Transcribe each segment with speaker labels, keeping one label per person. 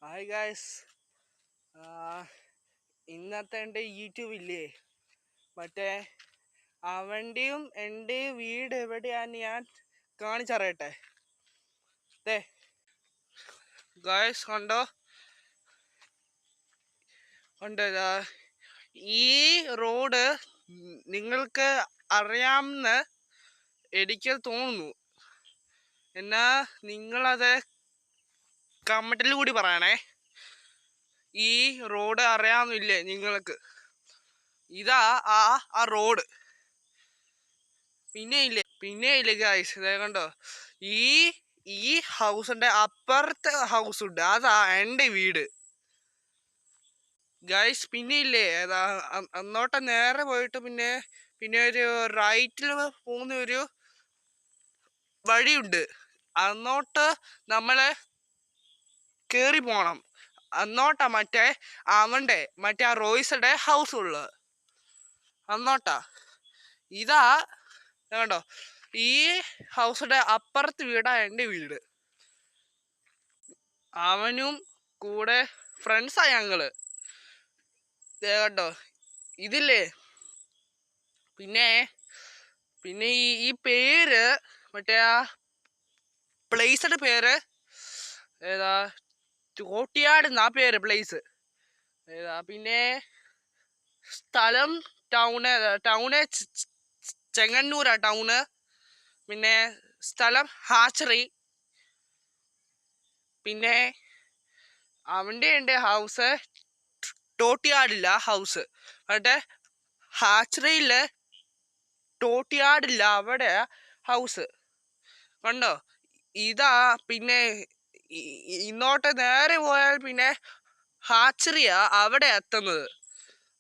Speaker 1: Hi guys, ഇന്നത്തെ എൻ്റെ യൂട്യൂബില്ലേ മറ്റേ അവൻ്റെയും എൻ്റെയും വീട് എവിടെയാന്ന് ഞാൻ കാണിച്ചറിയട്ടെ. ദേ ഗായ്സ് കണ്ടോ, ഈ റോഡ് നിങ്ങൾക്ക് അറിയാമെന്ന് എനിക്ക് തോന്നുന്നു. എന്നാ നിങ്ങളത് കമൻറ്റിൽ കൂടി പറയണേ. ഈ റോഡ് അറിയാമെന്നില്ലേ നിങ്ങൾക്ക്? ഇതാ ആ റോഡ്. പിന്നെ ഇല്ലേ ഗായ്സ്, ഇതേ കണ്ടോ, ഈ ഹൗസിന്റെ അപ്പുറത്തെ ഹൗസ് ഉണ്ട്, അതാ എൻ്റെ വീട് ഗായ്സ്. പിന്നെ ഇല്ലേ അന്നോട്ട് നേരെ പോയിട്ട് പിന്നെ ഒരു റൈറ്റിൽ പോകുന്ന ഒരു വഴിയുണ്ട്. അന്നോട്ട് നമ്മള് കേറി പോണം. അന്നോട്ടാ മറ്റേ ആ റോയ്സയുടെ ഹൗസ് ഉള്ളത്. അന്നോട്ടാ. ഇതാ കണ്ടോ, ഈ ഹൗസിന്റെ അപ്പുറത്ത് വീടാ എൻ്റെ വീട്. അവനും കൂടെ ഫ്രണ്ട്സാ ഞങ്ങള്. കേട്ടോ, ഇതില്ലേ പിന്നെ ഈ പേര് മറ്റേ ആ പ്ലേസിന്റെ പേര് ഏതാ, ചോട്ടിയാട് എന്നാ പേര് പ്ലേസ്. പിന്നെ സ്ഥലം ടൗണ് ചെങ്ങന്നൂരാ ടൗണ്. പിന്നെ സ്ഥലം ഹാച്ചറി. പിന്നെ അവൻ്റെ ഹൗസ് തോട്ടിയാടില്ല ഹൗസ്, മറ്റേ ഹാച്ചറിയില് തോട്ടിയാടില്ല അവിടെ ഹൗസ്. കണ്ടോ, ഇതാ. പിന്നെ ഇന്നോട്ട് നേരെ പോയാൽ പിന്നെ ഹാച്ചറിയാ അവിടെ എത്തുന്നത്.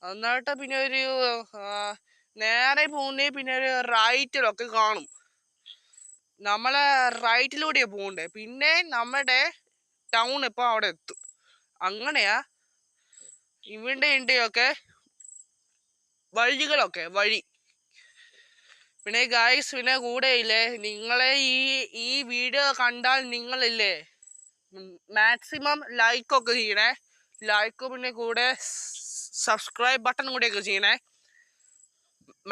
Speaker 1: എന്നിട്ട് പിന്നെ ഒരു നേരെ പോകുന്നേ പിന്നെ ഒരു റൈറ്റിലൊക്കെ കാണും. നമ്മളെ റൈറ്റിലൂടെയാ പോകണ്ടേ. പിന്നെ നമ്മുടെ ടൗൺ ഇപ്പൊ അവിടെ എത്തും. അങ്ങനെയാ ഇവിടെയൊക്കെ വഴി. പിന്നെ ഗായ്സ്, പിന്നെ കൂടെ ഇല്ലേ, നിങ്ങളെ ഈ വീഡിയോ കണ്ടാൽ നിങ്ങളില്ലേ മാക്സിമം ലൈക്കൊക്കെ ചെയ്യണേ. ലൈക്ക് പിന്നെ കൂടെ സബ്സ്ക്രൈബ് ബട്ടൺ കൂടെയൊക്കെ ചെയ്യണേ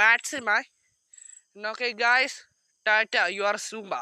Speaker 1: maximum. Okay guys, Tata, you are Zumba.